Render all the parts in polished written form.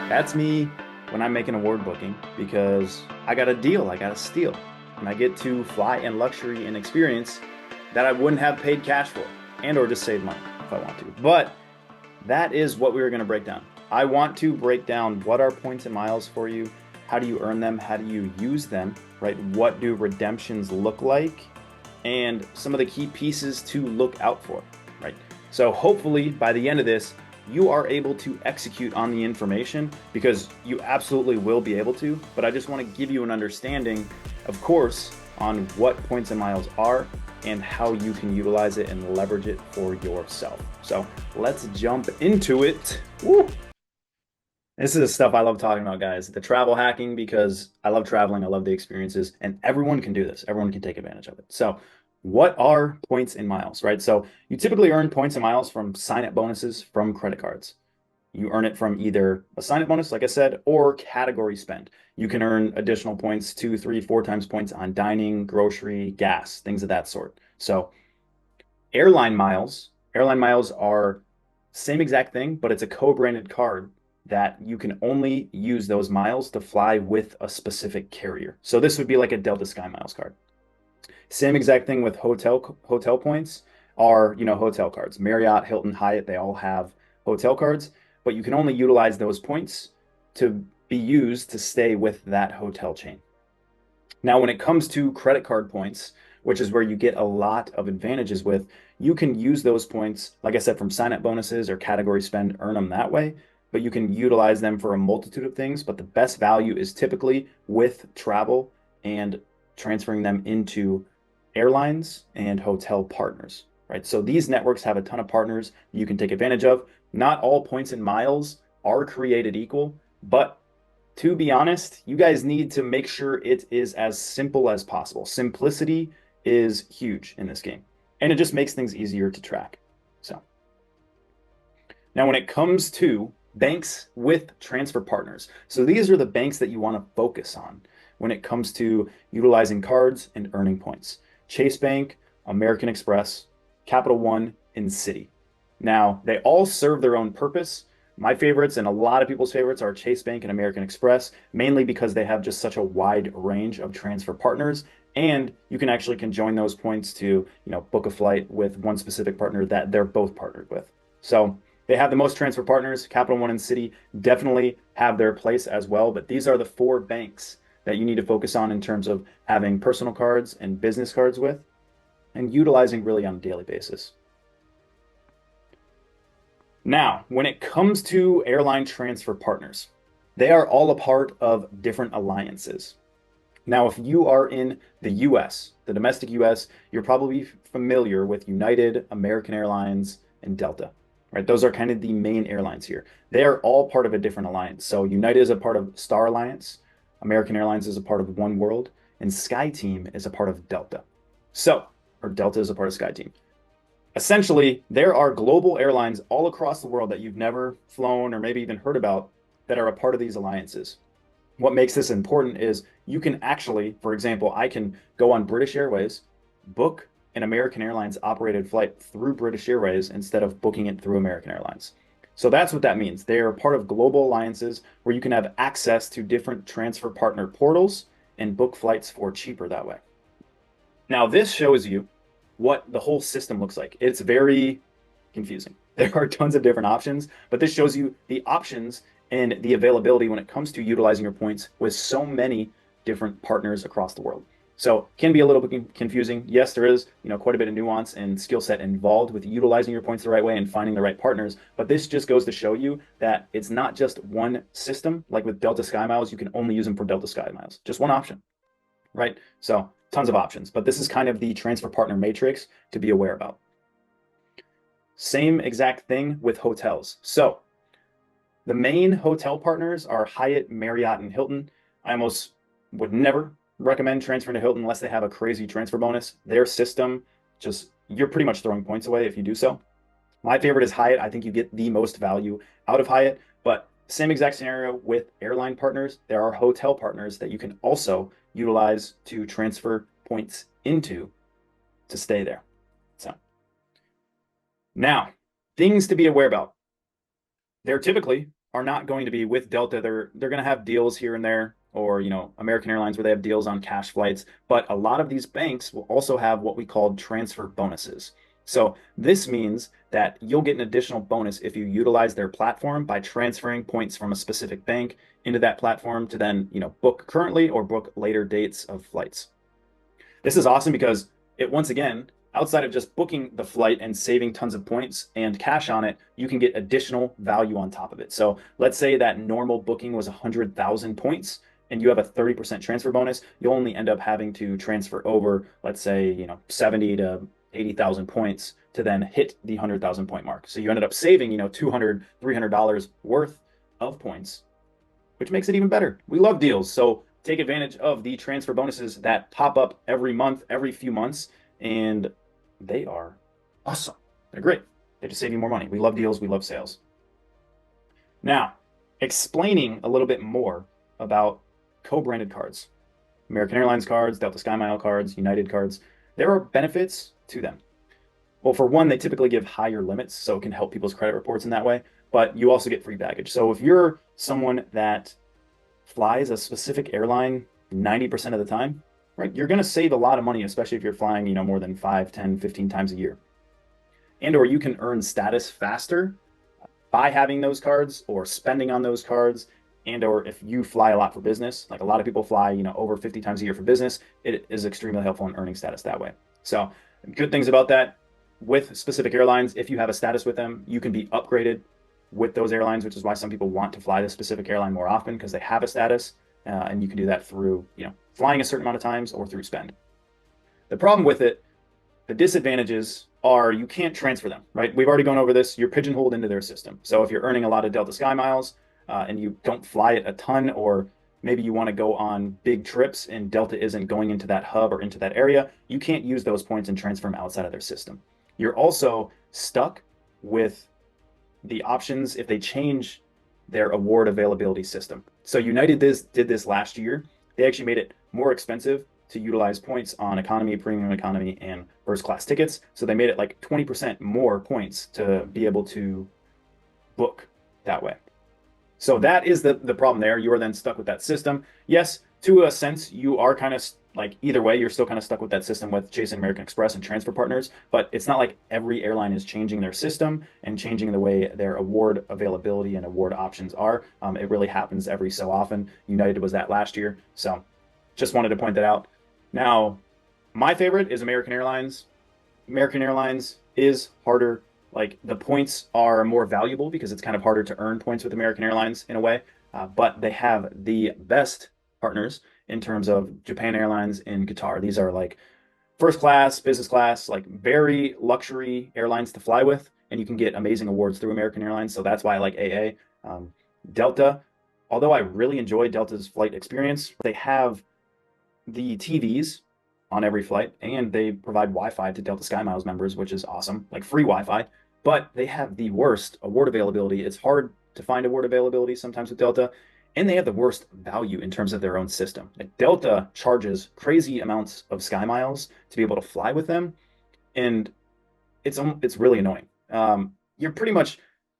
That's me when I'm making a ward booking because I got a deal, I got a steal, and I get to fly in luxury and experience that I wouldn't have paid cash for and or just save money if I want to. But that is what we were going to break down. I want to break down what are points and miles for you, how do you earn them, how do you use them, right? What do redemptions look like, and some of the key pieces to look out for, right? So hopefully by the end of this, you are able to execute on the information because you absolutely will be able to. But I just want to give you an understanding, of course, on what points and miles are and how you can utilize it and leverage it for yourself. So let's jump into it. Woo! This is the stuff I love talking about, guys. The travel hacking, because I love traveling, I love the experiences, and everyone can do this. Everyone can take advantage of it. So, what are points and miles, right? So, you typically earn points and miles from sign-up bonuses from credit cards. You earn it from either a sign-up bonus, like I said, or category spend. You can earn additional points, 2, 3, 4 times points on dining, grocery, gas, things of that sort. So, airline miles are same exact thing, but it's a co-branded card that you can only use those miles to fly with a specific carrier. So this would be like a Delta Sky Miles card. Same exact thing with hotel points are, hotel cards. Marriott, Hilton, Hyatt, they all have hotel cards, but you can only utilize those points to be used to stay with that hotel chain. Now, when it comes to credit card points, which is where you get a lot of advantages with, you can use those points, like I said, from sign up bonuses or category spend, earn them that way, but you can utilize them for a multitude of things. But the best value is typically with travel and transferring them into airlines and hotel partners, right? So these networks have a ton of partners you can take advantage of. Not all points and miles are created equal, but to be honest, you guys need to make sure it is as simple as possible. Simplicity is huge in this game, and it just makes things easier to track. So now when it comes to banks with transfer partners, so these are the banks that you want to focus on when it comes to utilizing cards and earning points. Chase Bank, American Express, Capital One, and Citi. Now, they all serve their own purpose. My favorites and a lot of people's favorites are Chase Bank and American Express, mainly because they have just such a wide range of transfer partners. And you can actually join those points to, book a flight with one specific partner that they're both partnered with. So they have the most transfer partners. Capital One and Citi definitely have their place as well. But these are the four banks that you need to focus on in terms of having personal cards and business cards with and utilizing really on a daily basis. Now, when it comes to airline transfer partners, they are all a part of different alliances. Now, if you are in the US, the domestic US, you're probably familiar with United, American Airlines, and Delta, right? Those are kind of the main airlines here. They are all part of a different alliance. So United is a part of Star Alliance, American Airlines is a part of One World, and SkyTeam is a part of Delta. Or Delta is a part of SkyTeam. Essentially, there are global airlines all across the world that you've never flown or maybe even heard about that are a part of these alliances. What makes this important is you can actually, for example, I can go on British Airways, book an American Airlines operated flight through British Airways instead of booking it through American Airlines. So that's what that means. They are part of global alliances where you can have access to different transfer partner portals and book flights for cheaper that way. Now, this shows you what the whole system looks like. It's very confusing. There are tons of different options, but this shows you the options and the availability when it comes to utilizing your points with so many different partners across the world. So can be a little bit confusing. Yes, there is, quite a bit of nuance and skill set involved with utilizing your points the right way and finding the right partners. But this just goes to show you that it's not just one system. Like with Delta Sky Miles, you can only use them for Delta Sky Miles. Just one option, right? So tons of options, but this is kind of the transfer partner matrix to be aware about. Same exact thing with hotels. So the main hotel partners are Hyatt, Marriott, and Hilton. I almost would never recommend transferring to Hilton unless they have a crazy transfer bonus. Their system, you're pretty much throwing points away if you do so. My favorite is Hyatt. I think you get the most value out of Hyatt, but same exact scenario with airline partners. There are hotel partners that you can also utilize to transfer points into to stay there. So now, things to be aware about. There typically are not going to be with Delta. They're going to have deals here and there, or American Airlines where they have deals on cash flights. But a lot of these banks will also have what we call transfer bonuses. So this means that you'll get an additional bonus if you utilize their platform by transferring points from a specific bank into that platform to then, book currently or book later dates of flights. This is awesome because it, once again, outside of just booking the flight and saving tons of points and cash on it, you can get additional value on top of it. So let's say that normal booking was 100,000 points and you have a 30% transfer bonus, you'll only end up having to transfer over, let's say, 70 to 80,000 points to then hit the 100,000 point mark. So you ended up saving, $200, $300 worth of points, which makes it even better. We love deals. So take advantage of the transfer bonuses that pop up every month, every few months, and they are awesome. They're great. They just save you more money. We love deals. We love sales. Now, explaining a little bit more about co-branded cards, American Airlines cards, Delta SkyMile cards, United cards, there are benefits to them. Well, for one, they typically give higher limits, so it can help people's credit reports in that way, but you also get free baggage. So if you're someone that flies a specific airline 90% of the time, right, you're going to save a lot of money, especially if you're flying, more than 5, 10, 15 times a year. And or you can earn status faster by having those cards or spending on those cards. And or if you fly a lot for business, like a lot of people fly, over 50 times a year for business, it is extremely helpful in earning status that way. So good things about that with specific airlines, if you have a status with them, you can be upgraded with those airlines, which is why some people want to fly this specific airline more often because they have a status, and you can do that through, flying a certain amount of times or through spend. The problem with it, the disadvantages are you can't transfer them, right? We've already gone over this. You're pigeonholed into their system. So if you're earning a lot of Delta Sky miles and you don't fly it a ton, or maybe you want to go on big trips and Delta isn't going into that hub or into that area, you can't use those points and transfer them outside of their system. You're also stuck with the options if they change their award availability system. So United did this last year. They actually made it more expensive to utilize points on economy, premium economy, and first class tickets. So they made it like 20% more points to be able to book that way. So that is the problem there. You are then stuck with that system. Yes, to a sense, you are kind of like either way, you're still kind of stuck with that system with Chase and American Express and transfer partners, but it's not like every airline is changing their system and changing the way their award availability and award options are. It really happens every so often. United was that last year. So just wanted to point that out. Now, my favorite is American Airlines. American Airlines is harder. Like the points are more valuable because it's kind of harder to earn points with American Airlines in a way, but they have the best partners in terms of Japan Airlines and Qatar. These are like first class, business class, like very luxury airlines to fly with, and you can get amazing awards through American Airlines. So that's why I like AA. Delta, although I really enjoy Delta's flight experience, they have the TVs on every flight, and they provide Wi-Fi to Delta SkyMiles members, which is awesome, like free Wi-Fi. But they have the worst award availability. It's hard to find award availability sometimes with Delta, and they have the worst value in terms of their own system. Like Delta charges crazy amounts of SkyMiles to be able to fly with them, and it's really annoying. You're pretty much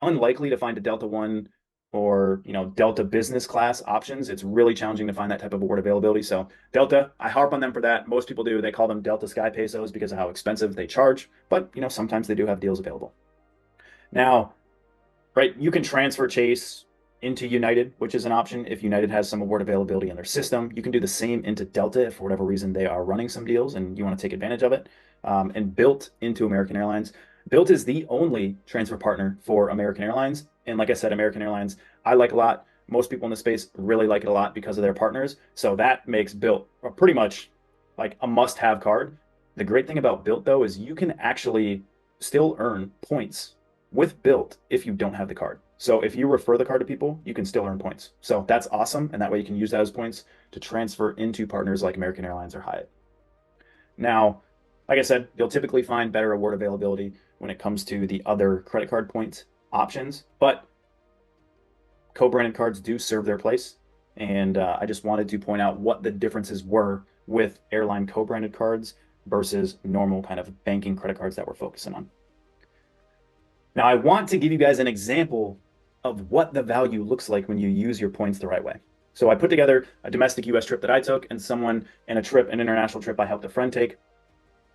unlikely to find a Delta One or Delta business class options. It's really challenging to find that type of award availability. So Delta, I harp on them for that. Most people do. They call them Delta Sky Pesos because of how expensive they charge, but sometimes they do have deals available. Now, right, you can transfer Chase into United, which is an option if United has some award availability in their system. You can do the same into Delta if for whatever reason they are running some deals and you want to take advantage of it. And Bilt into American Airlines. Bilt is the only transfer partner for American Airlines. And like I said, American Airlines, I like a lot. Most people in the space really like it a lot because of their partners. So that makes Bilt pretty much like a must-have card. The great thing about Bilt, though, is you can actually still earn points with Bilt if you don't have the card. So if you refer the card to people, you can still earn points. So that's awesome. And that way you can use that as points to transfer into partners like American Airlines or Hyatt. Now, like I said, you'll typically find better award availability when it comes to the other credit card points options, but co-branded cards do serve their place. And I just wanted to point out what the differences were with airline co-branded cards versus normal kind of banking credit cards that we're focusing on. Now, I want to give you guys an example of what the value looks like when you use your points the right way. So I put together a domestic US trip that I took and an international trip I helped a friend take,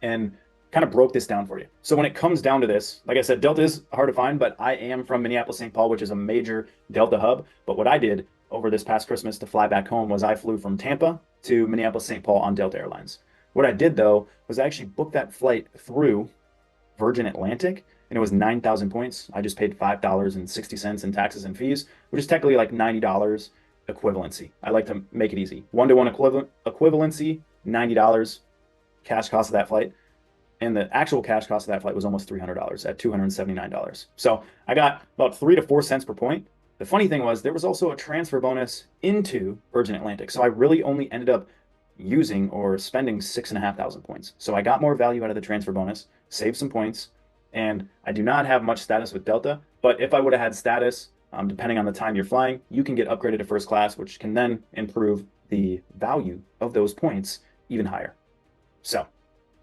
and kind of broke this down for you. So when it comes down to this, like I said, Delta is hard to find, but I am from Minneapolis, St. Paul, which is a major Delta hub. But what I did over this past Christmas to fly back home was I flew from Tampa to Minneapolis, St. Paul on Delta Airlines. What I did though was I actually booked that flight through Virgin Atlantic, and it was 9,000 points. I just paid $5.60 in taxes and fees, which is technically like $90 equivalency. I like to make it easy. One-to-one equivalency, $90 cash cost of that flight. And the actual cash cost of that flight was almost $300 at $279. So I got about 3 to 4 cents per point. The funny thing was there was also a transfer bonus into Virgin Atlantic. So I really only ended up using or spending 6,500 points. So I got more value out of the transfer bonus, saved some points, and I do not have much status with Delta. But if I would have had status, depending on the time you're flying, you can get upgraded to first class, which can then improve the value of those points even higher. So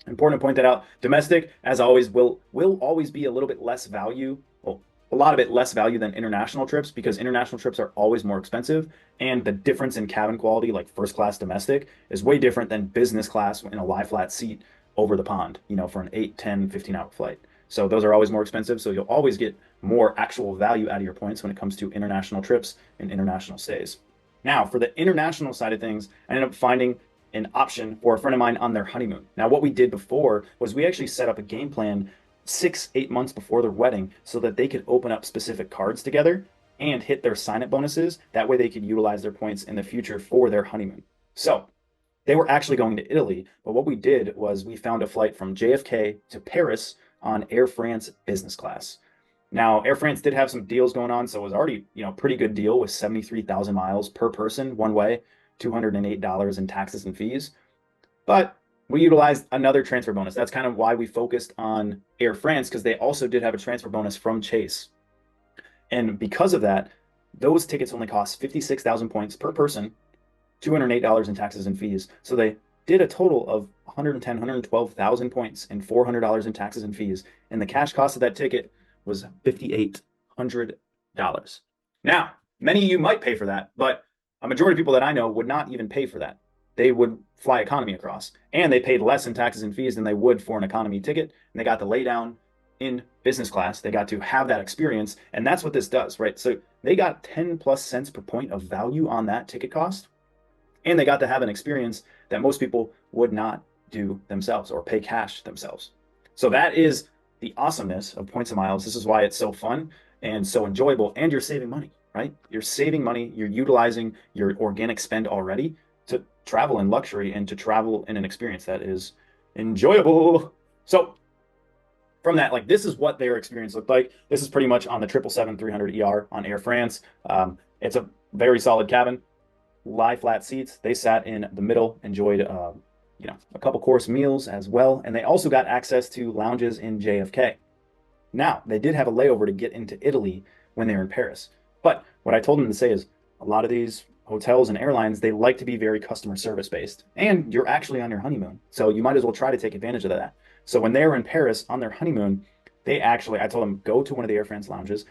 important to point that out. Domestic, as always, will always be a little bit less value, well, a lot of it less value than international trips, because international trips are always more expensive, and the difference in cabin quality, like first class domestic, is way different than business class in a lie flat seat over the pond, for an 8, 10, 15-hour flight. So those are always more expensive, so you'll always get more actual value out of your points when it comes to international trips and international stays. Now, for the international side of things, I ended up finding an option for a friend of mine on their honeymoon. Now, what we did before was we actually set up a game plan 6, 8 months before their wedding so that they could open up specific cards together and hit their sign-up bonuses. That way they could utilize their points in the future for their honeymoon. So they were actually going to Italy, but what we did was we found a flight from JFK to Paris on Air France business class. Now, Air France did have some deals going on, so it was already, pretty good deal with 73,000 miles per person one way, $208 in taxes and fees. But we utilized another transfer bonus. That's kind of why we focused on Air France, because they also did have a transfer bonus from Chase. And because of that, those tickets only cost 56,000 points per person, $208 in taxes and fees. So they did a total of 110, 112,000 points and $400 in taxes and fees. And the cash cost of that ticket was $5,800. Now, many of you might pay for that, but a majority of people that I know would not even pay for that. They would fly economy across, and they paid less in taxes and fees than they would for an economy ticket. And they got to lay down in business class. They got to have that experience. And that's what this does, right? So they got 10 plus cents per point of value on that ticket cost. And they got to have an experience that most people would not do themselves or pay cash themselves. So that is the awesomeness of points and miles. This is why it's so fun and so enjoyable, and you're saving money, right? You're saving money. You're utilizing your organic spend already to travel in luxury and to travel in an experience that is enjoyable. So from that, like, this is what their experience looked like. This is pretty much on the 777-300ER on Air France. It's a very solid cabin, lie flat seats. They sat in the middle, enjoyed a couple course meals as well, and they also got access to lounges in JFK. Now, they did have a layover to get into Italy when they were in Paris. But what I told them to say is a lot of these hotels and airlines, they like to be very customer service based, and you're actually on your honeymoon. So you might as well try to take advantage of that. So when they were in Paris on their honeymoon, I told them, go to one of the Air France lounges,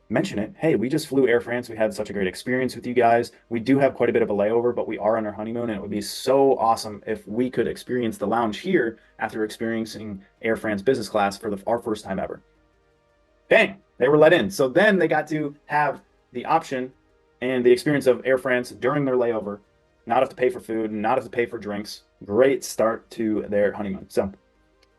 mention it. Hey, we just flew Air France. We had such a great experience with you guys. We do have quite a bit of a layover, but we are on our honeymoon, and it would be so awesome if we could experience the lounge here after experiencing Air France business class for our first time ever. Bang, they were let in. So then they got to have the option and the experience of Air France during their layover, not have to pay for food, not have to pay for drinks. Great start to their honeymoon. So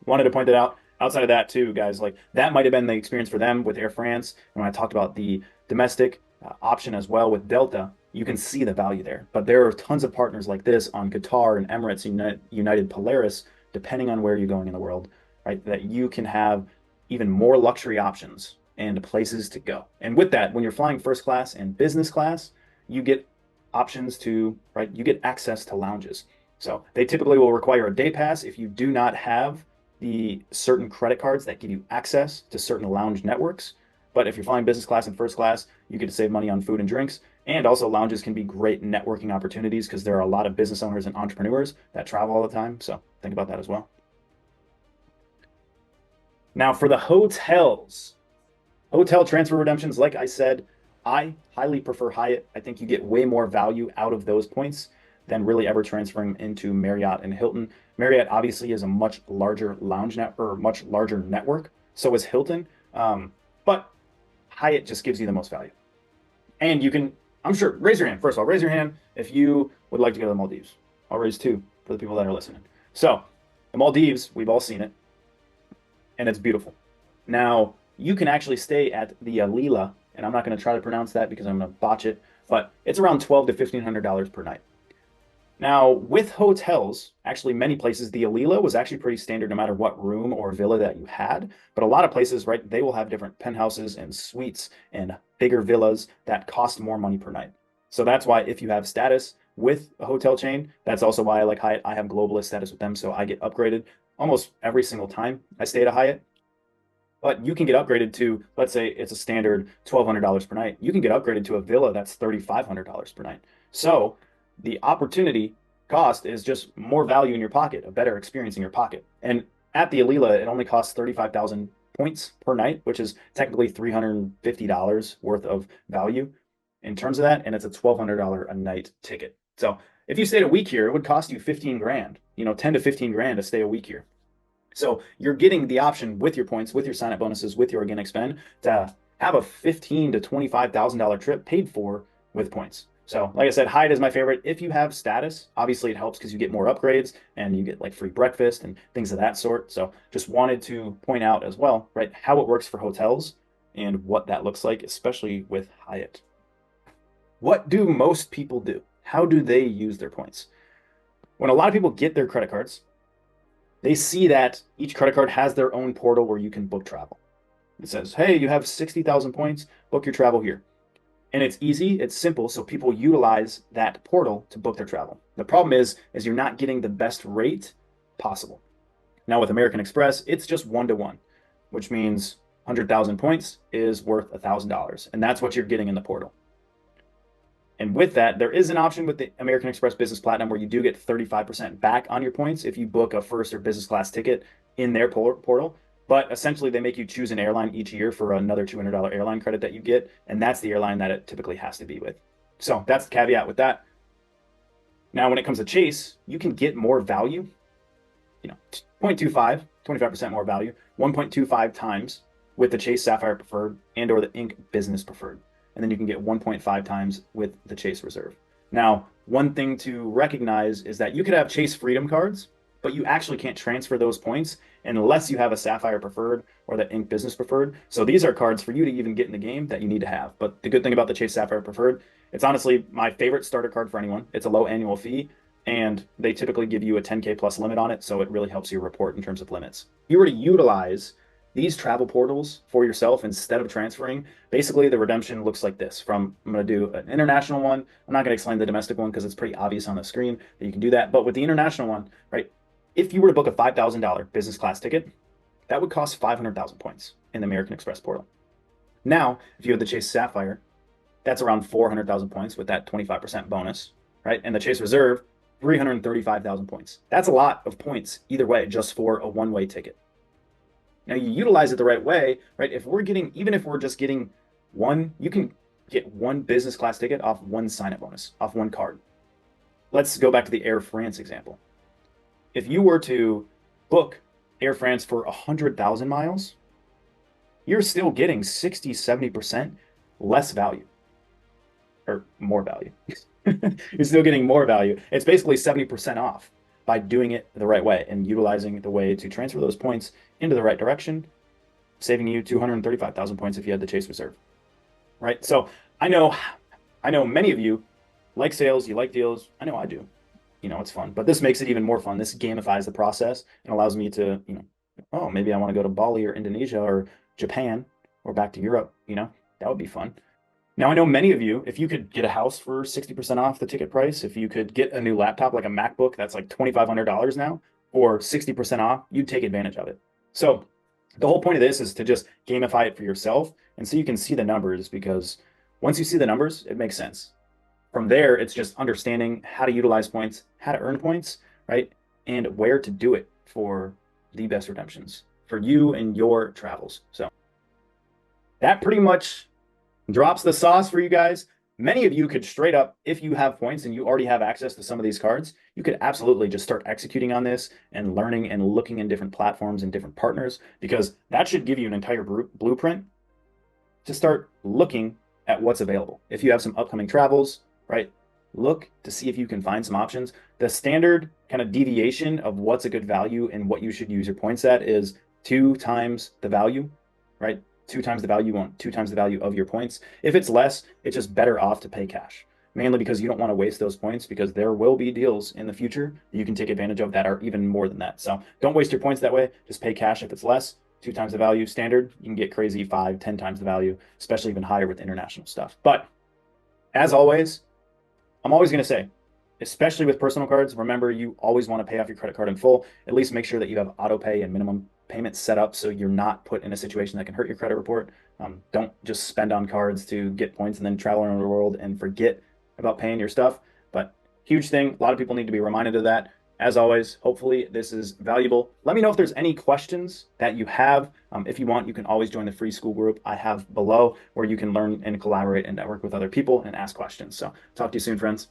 wanted to point that out. Outside of that too, guys, like, that might have been the experience for them with Air France. And when I talked about the domestic option as well with Delta, you can see the value there. But there are tons of partners like this on Qatar and Emirates, United, Polaris, depending on where you're going in the world, right? That you can have even more luxury options and places to go. And with that, when you're flying first class and business class, you get options to, right? You get access to lounges. So they typically will require a day pass if you do not have the certain credit cards that give you access to certain lounge networks. But if you're flying business class and first class, you get to save money on food and drinks. And also, lounges can be great networking opportunities because there are a lot of business owners and entrepreneurs that travel all the time. So think about that as well. Now, for the hotels, hotel transfer redemptions, like I said, I highly prefer Hyatt. I think you get way more value out of those points than really ever transferring into Marriott and Hilton. Marriott obviously is a much larger lounge net or much larger network. So is Hilton. But Hyatt just gives you the most value. And you can, I'm sure, raise your hand. First of all, raise your hand if you would like to go to the Maldives. I'll raise two for the people that are listening. So, the Maldives, we've all seen it, and it's beautiful. Now, you can actually stay at the Alila, and I'm not going to try to pronounce that because I'm going to botch it, but it's around $1,200 to $1,500 per night. Now, with hotels, actually many places, the Alila was actually pretty standard no matter what room or villa that you had. But a lot of places, right, they will have different penthouses and suites and bigger villas that cost more money per night. So that's why if you have status with a hotel chain, that's also why I like Hyatt. I have globalist status with them, so I get upgraded almost every single time I stay at a Hyatt. But you can get upgraded to, let's say it's a standard $1,200 per night. You can get upgraded to a villa that's $3,500 per night. So the opportunity cost is just more value in your pocket, a better experience in your pocket. And at the Alila, it only costs 35,000 points per night, which is technically $350 worth of value in terms of that. And it's a $1,200 a night ticket. So if you stayed a week here, it would cost you 15 grand, 10 to 15 grand to stay a week here. So you're getting the option with your points, with your sign-up bonuses, with your organic spend to have a $15,000 to $25,000 trip paid for with points. So like I said, Hyatt is my favorite. If you have status, obviously it helps because you get more upgrades and you get like free breakfast and things of that sort. So just wanted to point out as well, right, how it works for hotels and what that looks like, especially with Hyatt. What do most people do? How do they use their points? When a lot of people get their credit cards, they see that each credit card has their own portal where you can book travel. It says, hey, you have 60,000 points, book your travel here. And it's easy, it's simple, so people utilize that portal to book their travel. The problem is you're not getting the best rate possible. Now with American Express, it's just 1-to-1, which means 100,000 points is worth $1,000. And that's what you're getting in the portal. And with that, there is an option with the American Express Business Platinum where you do get 35% back on your points if you book a first or business class ticket in their portal. But essentially, they make you choose an airline each year for another $200 airline credit that you get. And that's the airline that it typically has to be with. So that's the caveat with that. Now, when it comes to Chase, you can get more value, 0.25, 25% more value, 1.25 times with the Chase Sapphire Preferred and or the Inc. Business Preferred. And then you can get 1.5 times with the Chase Reserve. Now, one thing to recognize is that you could have Chase Freedom cards, but you actually can't transfer those points unless you have a Sapphire Preferred or the Inc. Business Preferred. So these are cards for you to even get in the game that you need to have. But the good thing about the Chase Sapphire Preferred, it's honestly my favorite starter card for anyone. It's a low annual fee, and they typically give you a 10K plus limit on it, so it really helps you report in terms of limits. If you were to utilize these travel portals for yourself instead of transferring, basically the redemption looks like this. I'm going to do an international one. I'm not going to explain the domestic one because it's pretty obvious on the screen that you can do that. But with the international one, right, if you were to book a $5,000 business class ticket, that would cost 500,000 points in the American Express portal. Now, if you had the Chase Sapphire, that's around 400,000 points with that 25% bonus, right? And the Chase Reserve, 335,000 points. That's a lot of points either way, just for a one-way ticket. Now you utilize it the right way, right? Even if we're just getting one, you can get one business class ticket off one sign-up bonus, off one card. Let's go back to the Air France example. If you were to book Air France for 100,000 miles, you're still getting 60, 70% less value or more value. You're still getting more value. It's basically 70% off by doing it the right way and utilizing the way to transfer those points into the right direction, saving you 235,000 points if you had the Chase Reserve, right? So I know many of you like sales, you like deals. I know I do. It's fun, but this makes it even more fun. This gamifies the process and allows me to, oh, maybe I want to go to Bali or Indonesia or Japan or back to Europe, that would be fun. Now, I know many of you, if you could get a house for 60% off the ticket price, if you could get a new laptop like a MacBook that's like $2,500 now, or 60% off, you'd take advantage of it. So the whole point of this is to just gamify it for yourself and so you can see the numbers, because once you see the numbers, it makes sense. From there, it's just understanding how to utilize points, how to earn points, right? And where to do it for the best redemptions for you and your travels. So that pretty much Drops the sauce for you guys. Many of you could straight up, if you have points and you already have access to some of these cards, you could absolutely just start executing on this and learning and looking in different platforms and different partners, because that should give you an entire blueprint to start looking at what's available. If you have some upcoming travels, right, look to see if you can find some options. The standard kind of deviation of what's a good value and what you should use your points at is 2 times the value, right? 2 times the value, you want 2 times the value of your points. If it's less, it's just better off to pay cash, mainly because you don't want to waste those points, because there will be deals in the future that you can take advantage of that are even more than that. So don't waste your points that way. Just pay cash if it's less. 2 times the value standard. You can get crazy 5, 10 times the value, especially even higher with international stuff. But as always, I'm always going to say, especially with personal cards, remember you always want to pay off your credit card in full. At least make sure that you have auto pay and minimum payments set up so you're not put in a situation that can hurt your credit report. Don't just spend on cards to get points and then travel around the world and forget about paying your stuff. But huge thing. A lot of people need to be reminded of that. As always, hopefully this is valuable. Let me know if there's any questions that you have. If you want, you can always join the free school group I have below, where you can learn and collaborate and network with other people and ask questions. So talk to you soon, friends.